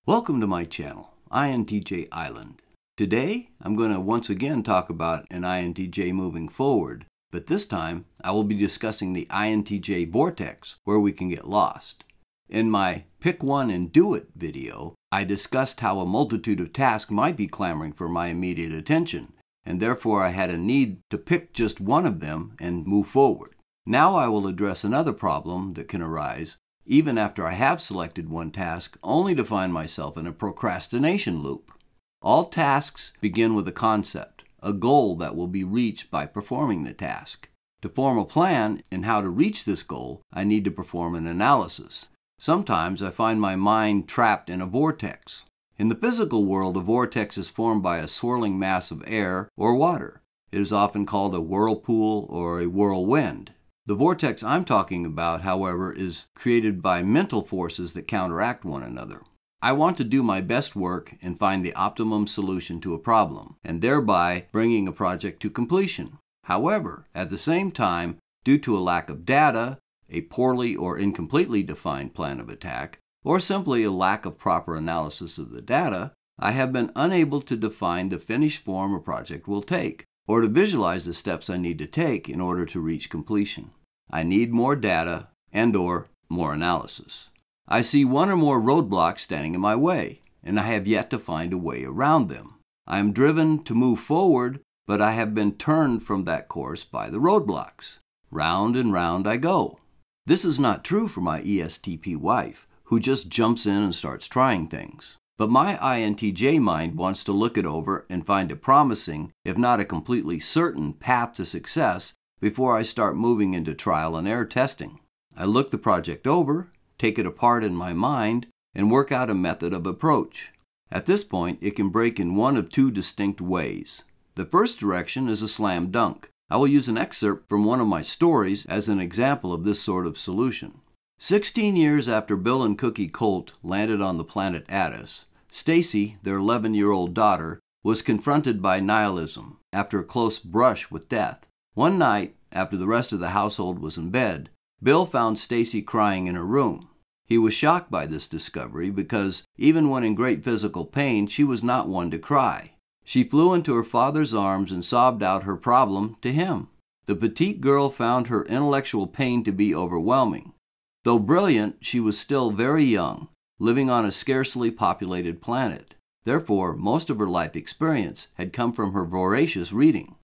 Welcome to my channel, INTJ Island. Today, I'm going to once again talk about an INTJ moving forward, but this time I will be discussing the INTJ Vortex, where we can get lost. In my Pick One and Do It video, I discussed how a multitude of tasks might be clamoring for my immediate attention, and therefore I had a need to pick just one of them and move forward. Now I will address another problem that can arise even after I have selected one task, only to find myself in a procrastination loop. All tasks begin with a concept, a goal that will be reached by performing the task. To form a plan in how to reach this goal, I need to perform an analysis. Sometimes I find my mind trapped in a vortex. In the physical world, a vortex is formed by a swirling mass of air or water. It is often called a whirlpool or a whirlwind. The vortex I'm talking about, however, is created by mental forces that counteract one another. I want to do my best work and find the optimum solution to a problem, and thereby bringing a project to completion. However, at the same time, due to a lack of data, a poorly or incompletely defined plan of attack, or simply a lack of proper analysis of the data, I have been unable to define the finished form a project will take, or to visualize the steps I need to take in order to reach completion. I need more data and/or more analysis. I see one or more roadblocks standing in my way, and I have yet to find a way around them. I am driven to move forward, but I have been turned from that course by the roadblocks. Round and round I go. This is not true for my ESTP wife, who just jumps in and starts trying things. But my INTJ mind wants to look it over and find a promising, if not a completely certain, path to success before I start moving into trial and error testing. I look the project over, take it apart in my mind, and work out a method of approach. At this point, it can break in one of two distinct ways. The first direction is a slam dunk. I will use an excerpt from one of my stories as an example of this sort of solution. 16 years after Bill and Cookie Colt landed on the planet Addis, Stacy, their 11-year-old daughter, was confronted by nihilism after a close brush with death. One night, after the rest of the household was in bed, Bill found Stacy crying in her room. He was shocked by this discovery because, even when in great physical pain, she was not one to cry. She flew into her father's arms and sobbed out her problem to him. The petite girl found her intellectual pain to be overwhelming. Though brilliant, she was still very young, living on a scarcely populated planet. Therefore, most of her life experience had come from her voracious reading.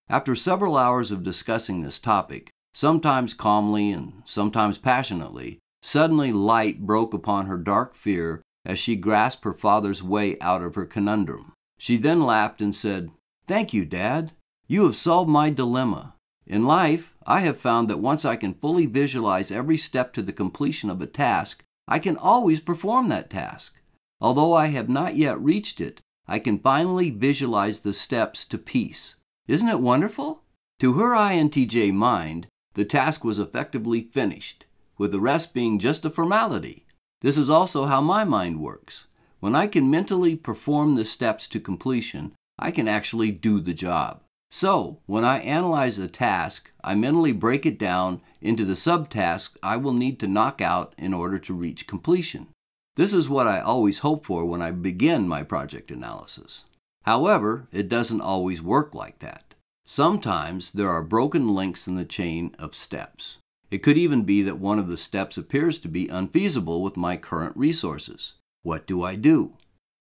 After several hours of discussing this topic, sometimes calmly and sometimes passionately, suddenly light broke upon her dark fear as she grasped her father's way out of her conundrum. She then laughed and said, "Thank you, Dad. You have solved my dilemma. In life, I have found that once I can fully visualize every step to the completion of a task, I can always perform that task. Although I have not yet reached it, I can finally visualize the steps to peace. Isn't it wonderful?" To her INTJ mind, the task was effectively finished, with the rest being just a formality. This is also how my mind works. When I can mentally perform the steps to completion, I can actually do the job. So, when I analyze a task, I mentally break it down into the subtasks I will need to knock out in order to reach completion. This is what I always hope for when I begin my project analysis. However, it doesn't always work like that. Sometimes there are broken links in the chain of steps. It could even be that one of the steps appears to be unfeasible with my current resources. What do?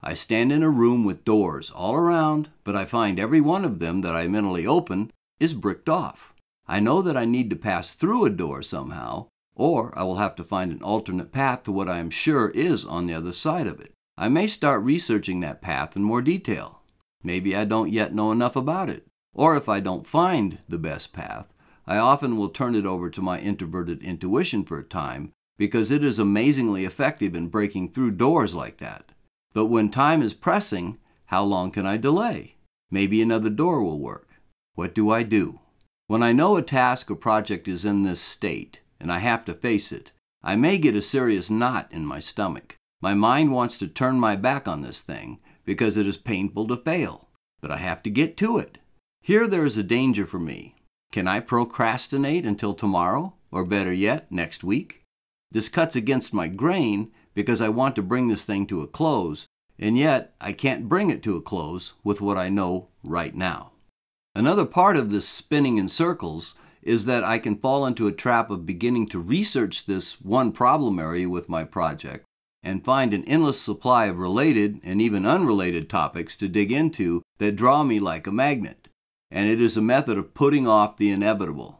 I stand in a room with doors all around, but I find every one of them that I mentally open is bricked off. I know that I need to pass through a door somehow, or I will have to find an alternate path to what I am sure is on the other side of it. I may start researching that path in more detail. Maybe I don't yet know enough about it. Or if I don't find the best path, I often will turn it over to my introverted intuition for a time because it is amazingly effective in breaking through doors like that. But when time is pressing, how long can I delay? Maybe another door will work. What do? When I know a task or project is in this state, and I have to face it, I may get a serious knot in my stomach. My mind wants to turn my back on this thing because it is painful to fail, but I have to get to it. Here there is a danger for me. Can I procrastinate until tomorrow, or better yet, next week? This cuts against my grain because I want to bring this thing to a close, and yet I can't bring it to a close with what I know right now. Another part of this spinning in circles is that I can fall into a trap of beginning to research this one problem area with my project and find an endless supply of related and even unrelated topics to dig into that draw me like a magnet. And it is a method of putting off the inevitable.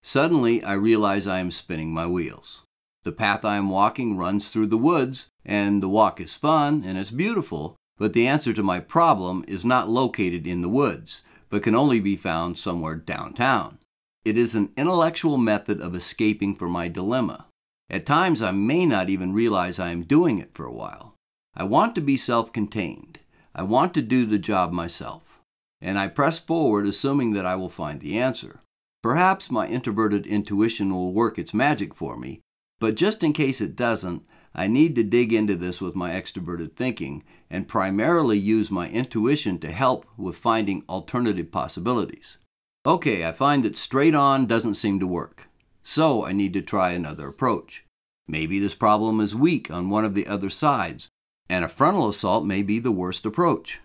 Suddenly, I realize I am spinning my wheels. The path I am walking runs through the woods, and the walk is fun and it's beautiful, but the answer to my problem is not located in the woods, but can only be found somewhere downtown. It is an intellectual method of escaping from my dilemma. At times, I may not even realize I am doing it for a while. I want to be self-contained. I want to do the job myself. And I press forward assuming that I will find the answer. Perhaps my introverted intuition will work its magic for me, but just in case it doesn't, I need to dig into this with my extroverted thinking and primarily use my intuition to help with finding alternative possibilities. Okay, I find that straight on doesn't seem to work, so I need to try another approach. Maybe this problem is weak on one of the other sides, and a frontal assault may be the worst approach.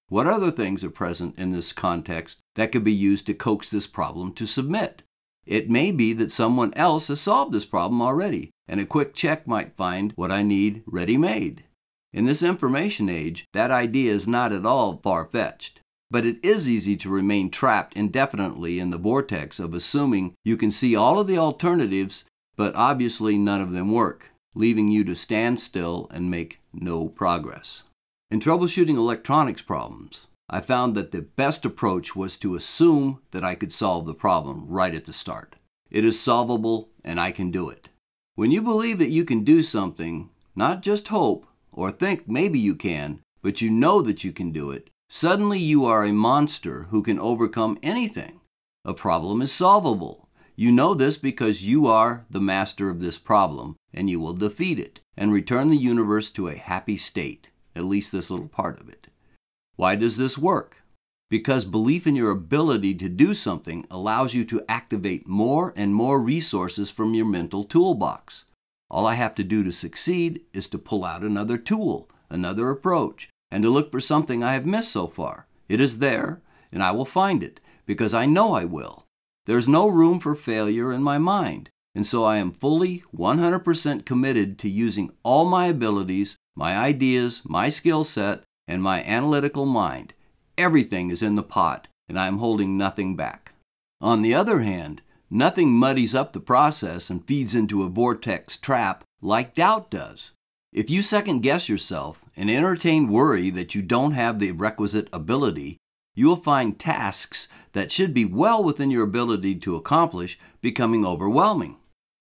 What other things are present in this context that could be used to coax this problem to submit? It may be that someone else has solved this problem already, and a quick check might find what I need ready-made. In this information age, that idea is not at all far-fetched. But it is easy to remain trapped indefinitely in the vortex of assuming you can see all of the alternatives, but obviously none of them work, leaving you to stand still and make no progress. In troubleshooting electronics problems, I found that the best approach was to assume that I could solve the problem right at the start. It is solvable and I can do it. When you believe that you can do something, not just hope or think maybe you can, but you know that you can do it, suddenly you are a monster who can overcome anything. A problem is solvable. You know this because you are the master of this problem, and you will defeat it and return the universe to a happy state, at least this little part of it. Why does this work? Because belief in your ability to do something allows you to activate more and more resources from your mental toolbox. All I have to do to succeed is to pull out another tool, another approach, and to look for something I have missed so far. It is there, and I will find it, because I know I will. There is no room for failure in my mind, and so I am fully 100% committed to using all my abilities, my ideas, my skill set, and my analytical mind. Everything is in the pot, and I am holding nothing back. On the other hand, nothing muddies up the process and feeds into a vortex trap like doubt does. If you second-guess yourself and entertain worry that you don't have the requisite ability, you will find tasks that should be well within your ability to accomplish becoming overwhelming.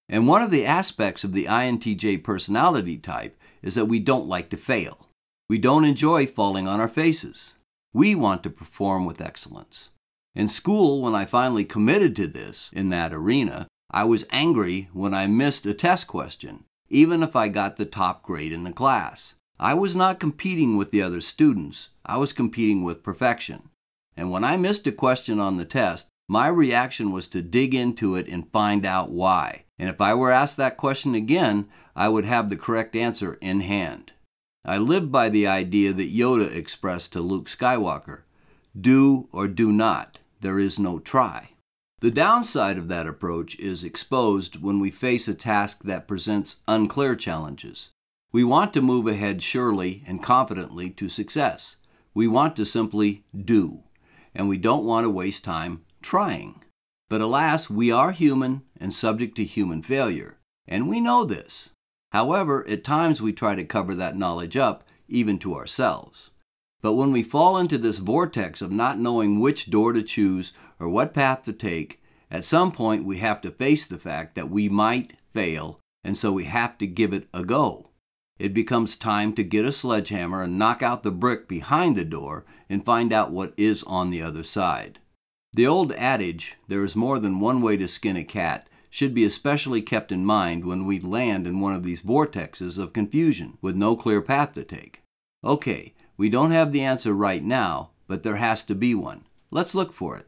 And one of the aspects of the INTJ personality type is that we don't like to fail. We don't enjoy falling on our faces. We want to perform with excellence. In school, when I finally committed to this in that arena, I was angry when I missed a test question, even if I got the top grade in the class. I was not competing with the other students. I was competing with perfection. And when I missed a question on the test, my reaction was to dig into it and find out why. And if I were asked that question again, I would have the correct answer in hand. I lived by the idea that Yoda expressed to Luke Skywalker: do or do not. There is no try. The downside of that approach is exposed when we face a task that presents unclear challenges. We want to move ahead surely and confidently to success. We want to simply do, and we don't want to waste time trying. But alas, we are human and subject to human failure, and we know this. However, at times we try to cover that knowledge up, even to ourselves. But when we fall into this vortex of not knowing which door to choose or what path to take, at some point we have to face the fact that we might fail, and so we have to give it a go. It becomes time to get a sledgehammer and knock out the brick behind the door and find out what is on the other side. The old adage, there is more than one way to skin a cat, should be especially kept in mind when we land in one of these vortexes of confusion with no clear path to take. Okay, we don't have the answer right now, but there has to be one. Let's look for it.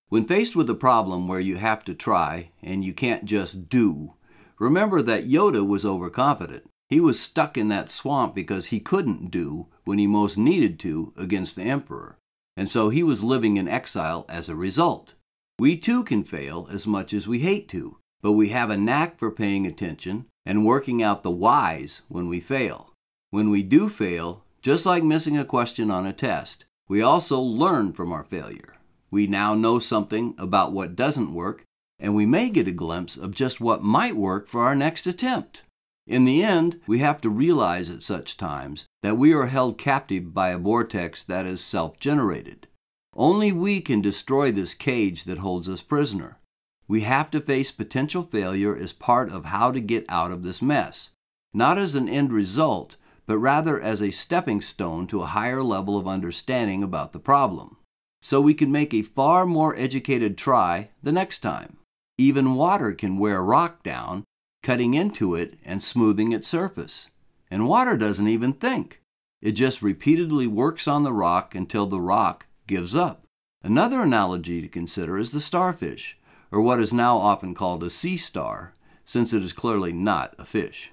When faced with a problem where you have to try and you can't just do, remember that Yoda was overconfident. He was stuck in that swamp because he couldn't do when he most needed to against the emperor, and so he was living in exile as a result. We too can fail as much as we hate to, but we have a knack for paying attention and working out the whys when we fail. When we do fail, just like missing a question on a test, we also learn from our failure. We now know something about what doesn't work, and we may get a glimpse of just what might work for our next attempt. In the end, we have to realize at such times that we are held captive by a vortex that is self-generated. Only we can destroy this cage that holds us prisoner. We have to face potential failure as part of how to get out of this mess, not as an end result, but rather as a stepping stone to a higher level of understanding about the problem, so we can make a far more educated try the next time. Even water can wear rock down, cutting into it and smoothing its surface. And water doesn't even think. It just repeatedly works on the rock until the rock gives up. Another analogy to consider is the starfish, or what is now often called a sea star, since it is clearly not a fish.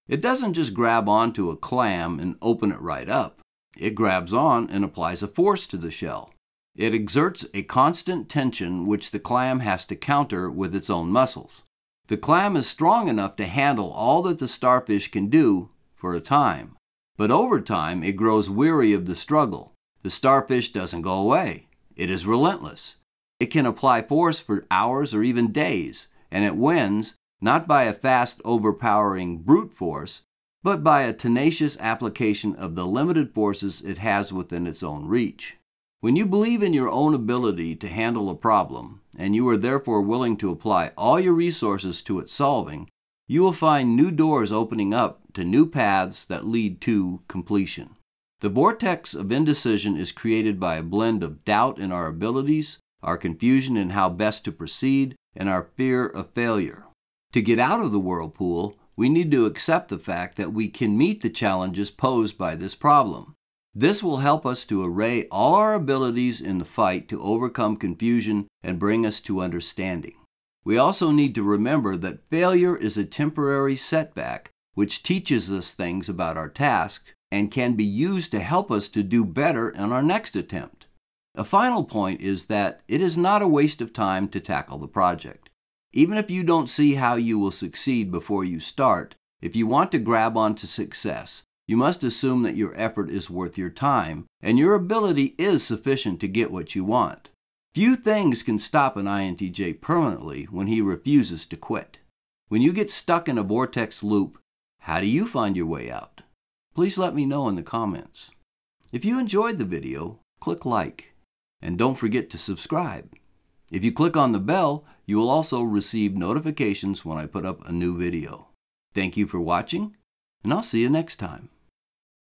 It doesn't just grab onto a clam and open it right up. It grabs on and applies a force to the shell. It exerts a constant tension which the clam has to counter with its own muscles. The clam is strong enough to handle all that the starfish can do for a time. But over time, it grows weary of the struggle. The starfish doesn't go away. It is relentless. It can apply force for hours or even days, and it wins not by a fast, overpowering brute force, but by a tenacious application of the limited forces it has within its own reach. When you believe in your own ability to handle a problem, and you are therefore willing to apply all your resources to its solving, you will find new doors opening up to new paths that lead to completion. The vortex of indecision is created by a blend of doubt in our abilities, our confusion in how best to proceed, and our fear of failure. To get out of the whirlpool, we need to accept the fact that we can meet the challenges posed by this problem. This will help us to array all our abilities in the fight to overcome confusion and bring us to understanding. We also need to remember that failure is a temporary setback which teaches us things about our task and can be used to help us to do better in our next attempt. A final point is that it is not a waste of time to tackle the project. Even if you don't see how you will succeed before you start, if you want to grab onto success, you must assume that your effort is worth your time, and your ability is sufficient to get what you want. Few things can stop an INTJ permanently when he refuses to quit. When you get stuck in a vortex loop, how do you find your way out? Please let me know in the comments. If you enjoyed the video, click like, and don't forget to subscribe. If you click on the bell, you will also receive notifications when I put up a new video. Thank you for watching, and I'll see you next time.